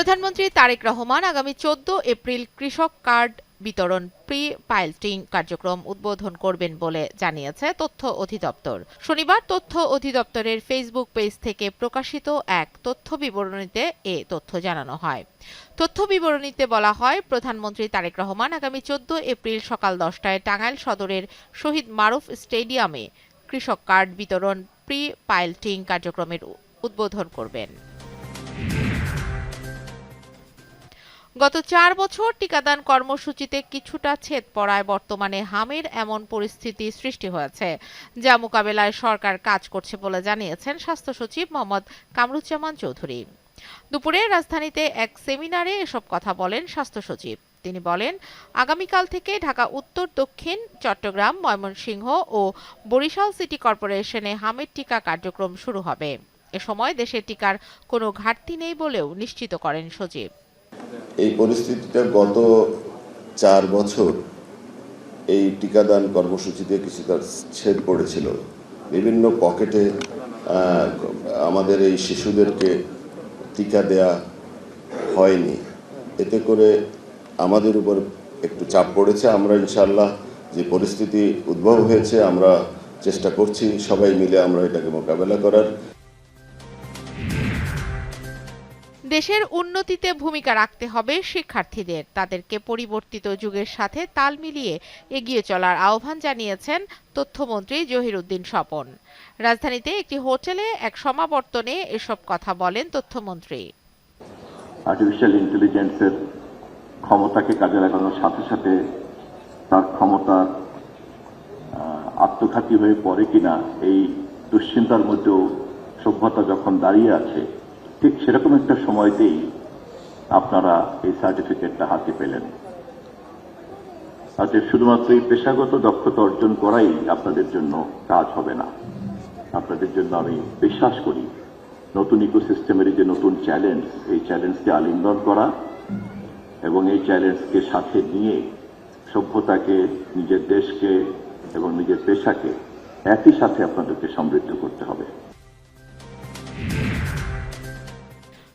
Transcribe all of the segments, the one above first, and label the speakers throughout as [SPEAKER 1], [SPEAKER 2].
[SPEAKER 1] প্রধানমন্ত্রী তারেক রহমান আগামী 14 এপ্রিল কৃষক কার্ড বিতরণ প্রি পাইলটিং কার্যক্রম উদ্বোধন করবেন বলে জানিয়েছে তথ্য অধিদপ্তর। শনিবার তথ্য অধিদপ্তরের ফেসবুক পেজ থেকে প্রকাশিত এক তথ্য বিবরণীতে এ তথ্য জানানো হয়। তথ্য বিবরণীতে বলা হয়, প্রধানমন্ত্রী তারেক রহমান আগামী 14 এপ্রিল সকাল 10টায় টাঙ্গাইল সদরের শহীদ মারুফ স্টেডিয়ামে কৃষক কার্ড বিতরণ প্রি পাইলটিং কার্যক্রমের উদ্বোধন করবেন। গত 4 বছর টিকাদান কর্মসূচিতে কিছুটা ছেদ পড়ায় বর্তমানে হামের এমন পরিস্থিতি সৃষ্টি হয়েছে, যা মোকাবেলায় সরকার কাজ করছে বলে জানিয়েছেন স্বাস্থ্য সচিব মোহাম্মদ কামরুজ্জামান চৌধুরী। দুপুরে রাজধানীতে এক সেমিনারে এসব কথা বলেন স্বাস্থ্য সচিব। তিনি বলেন, আগামীকাল থেকে ঢাকা উত্তর, দক্ষিণ, চট্টগ্রাম, ময়মনসিংহ ও বরিশাল সিটি কর্পোরেশনে হামের টিকা কার্যক্রম শুরু হবে। এ সময় দেশে টিকার কোনো ঘাটতি নেই বলেও নিশ্চিত করেন সচিব।
[SPEAKER 2] এই পরিস্থিতিটা গত 4 বছর এই টিকাদান কর্মসূচিতে কিছুটা ছেদ পড়েছিল। বিভিন্ন পকেটে আমাদের এই শিশুদেরকে টিকা দেয়া হয়নি। এতে করে আমাদের উপর একটু চাপ পড়েছে। আমরা ইনশাআল্লাহ যে পরিস্থিতি উদ্ভব হয়েছে, আমরা চেষ্টা করছি সবাই মিলে আমরা এটাকে মোকাবেলা করার।
[SPEAKER 1] দেশের উন্নতিতে ভূমিকা রাখতে হবে শিক্ষার্থীদের। তাদেরকে পরিবর্তিত যুগের সাথে তাল মিলিয়ে এগিয়ে চলার আহ্বান জানিয়েছেন তথ্যমন্ত্রী জহিরুদ্দিন স্বপন। রাজধানীতে একটি হোটেলে এক সমাবর্তনে এসব কথা বলেন তথ্যমন্ত্রী।
[SPEAKER 3] আর্টিফিশিয়াল ইন্টেলিজেন্সের ক্ষমতাকে কাজে লাগানোর সাথে সাথে তার ক্ষমতা আত্মঘাতী হয়ে পড়ে কিনা এই দুশ্চিন্তার মধ্যেও সভ্যতা যখন দাঁড়িয়ে আছে, ঠিক সেরকম একটা সময়তেই আপনারা এই সার্টিফিকেটটা হাতে পেলেন। আজকে শুধুমাত্র এই পেশাগত দক্ষতা অর্জন করাই আপনাদের জন্য কাজ হবে না। আপনাদের জন্য আমি বিশ্বাস করি নতুন ইকোসিস্টেমের যে নতুন চ্যালেঞ্জ, এই চ্যালেঞ্জকে আলিঙ্গন করা এবং এই চ্যালেঞ্জকে সাথে নিয়ে সভ্যতাকে, নিজের দেশকে এবং নিজের পেশাকে একই সাথে আপনাদেরকে সমৃদ্ধ করতে হবে।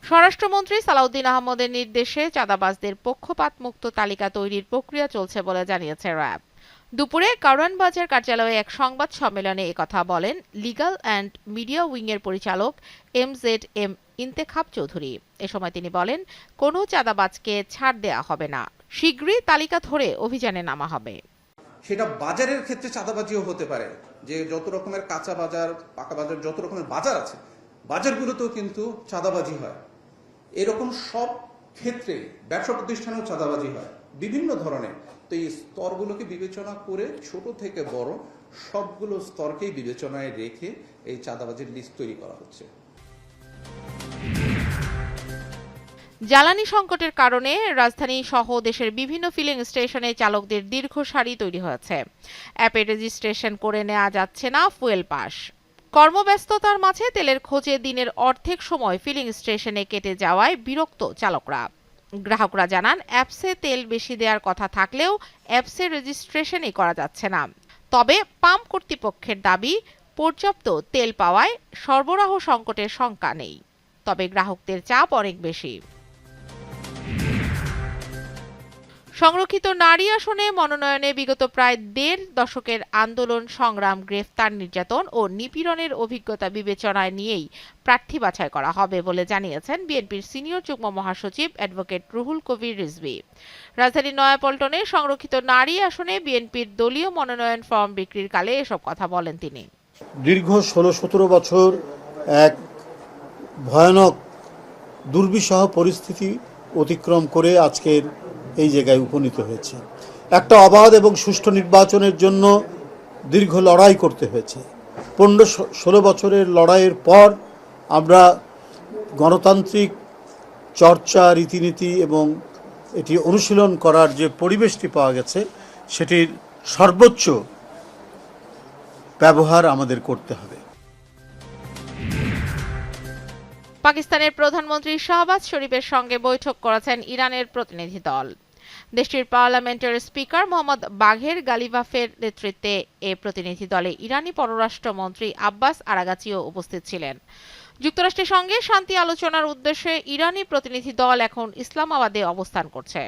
[SPEAKER 1] স্বরাষ্ট্রমন্ত্রী সালাউদ্দিন আহমদের নির্দেশে চাঁদাবাজদের পক্ষপাতমুক্ত তালিকা তৈরির প্রক্রিয়া চলছে বলে জানিয়েছে র্যাব। দুপুরে কারওয়ান বাজার কার্যালয়ে এক সংবাদ সম্মেলনে একথা বলেন লিগ্যাল অ্যান্ড মিডিয়া উইংয়ের পরিচালক MZM ইন্তেখাব চৌধুরী। এ সময় তিনি বলেন, কোনো চাঁদাবাজকে ছাড় দেয়া হবে না, শীঘ্রই তালিকা ধরে অভিযানে নামা হবে।
[SPEAKER 4] সেটা বাজারের ক্ষেত্রে চাঁদাবাজিও হতে পারে, যে যত রকমের কাঁচা বাজার, পাকা বাজার, যত রকমের বাজার আছে, বাজারগুলোতেও কিন্তু চাঁদাবাজি হয়। এরকম সব ক্ষেত্রে ব্যবসা প্রতিষ্ঠানেও চাঁদাবাজি হয় বিভিন্ন ধরনের। তো এই স্তরগুলোকে বিবেচনা করে ছোট থেকে বড় সবগুলো স্তরকেই বিবেচনায় রেখে এই চাঁদাবাজির লিস্ট তৈরি করা হচ্ছে।
[SPEAKER 1] জ্বালানি সংকটের কারণে রাজধানী সহ দেশের বিভিন্ন ফিলিং স্টেশনে চালকদের দীর্ঘ সারি তৈরি হয়েছে। অ্যাপে রেজিস্ট্রেশন করে নেওয়া যাচ্ছে না ফুয়েল পাস। কর্মব্যস্ততার মাঝে তেলের খোঁজে দিনের অর্ধেক সময় ফিলিং স্টেশনে কেটে যাওয়ায় বিরক্ত চালকরা। গ্রাহকরা জানান, অ্যাপসে তেল বেশি দেওয়ার কথা থাকলেও অ্যাপসে রেজিস্ট্রেশনই করা যাচ্ছে না। তবে পাম্প কর্তৃপক্ষের দাবি, পর্যাপ্ত তেল পাওয়ায় সরবরাহ সংকটের শঙ্কা নেই। তবে গ্রাহকদের চাপ অনেক বেশি। সংরক্ষিত নারী আসনে মনোনয়নে বিগত প্রায় 1.5 দশকের আন্দোলন, সংগ্রাম, গ্রেফতার, নির্যাতন ও নিপীড়নের অভিজ্ঞতা বিবেচনায় নিয়েই প্রার্থী বাছাই করা হবে বলে জানিয়েছেন বিএনপির সিনিয়র যুগ্ম মহাসচিব অ্যাডভোকেট রুহুল কবির রিজভী। রাজধানীর নয়াপল্টনে সংরক্ষিত নারী আসনে বিএনপির দলীয় মনোনয়ন ফর্ম বিক্রির কালে এসব কথা বলেন তিনি।
[SPEAKER 5] দীর্ঘ 16-17 বছর এক ভয়ানক দুর্বিষহ পরিস্থিতি অতিক্রম করে আজকের এই জায়গায় উপনীত হয়েছে। একটা অবাধ এবং সুষ্ঠু নির্বাচনের জন্য দীর্ঘ লড়াই করতে হয়েছে। 15-16 বছরের লড়াইয়ের পর আমরা গণতান্ত্রিক চর্চা, রীতিনীতি এবং এটি অনুশীলন করার যে পরিবেশটি পাওয়া গেছে, সেটির সর্বোচ্চ ব্যবহার আমাদের করতে হবে।
[SPEAKER 1] পাকিস্তানের প্রধানমন্ত্রী শাহবাজ শরীফের সঙ্গে বৈঠক করেছেন ইরানের প্রতিনিধি দল। দেশটির পার্লামেন্টের স্পিকার মোহাম্মদ বাঘের গালিবাফের নেতৃত্বে এ প্রতিনিধি দলে ইরানি পররাষ্ট্রমন্ত্রী আব্বাস আরাগাচিও উপস্থিত ছিলেন। যুক্তরাষ্ট্রের সঙ্গে শান্তি আলোচনার উদ্দেশ্যে ইরানি প্রতিনিধি দল এখন ইসলামাবাদে অবস্থান করছে।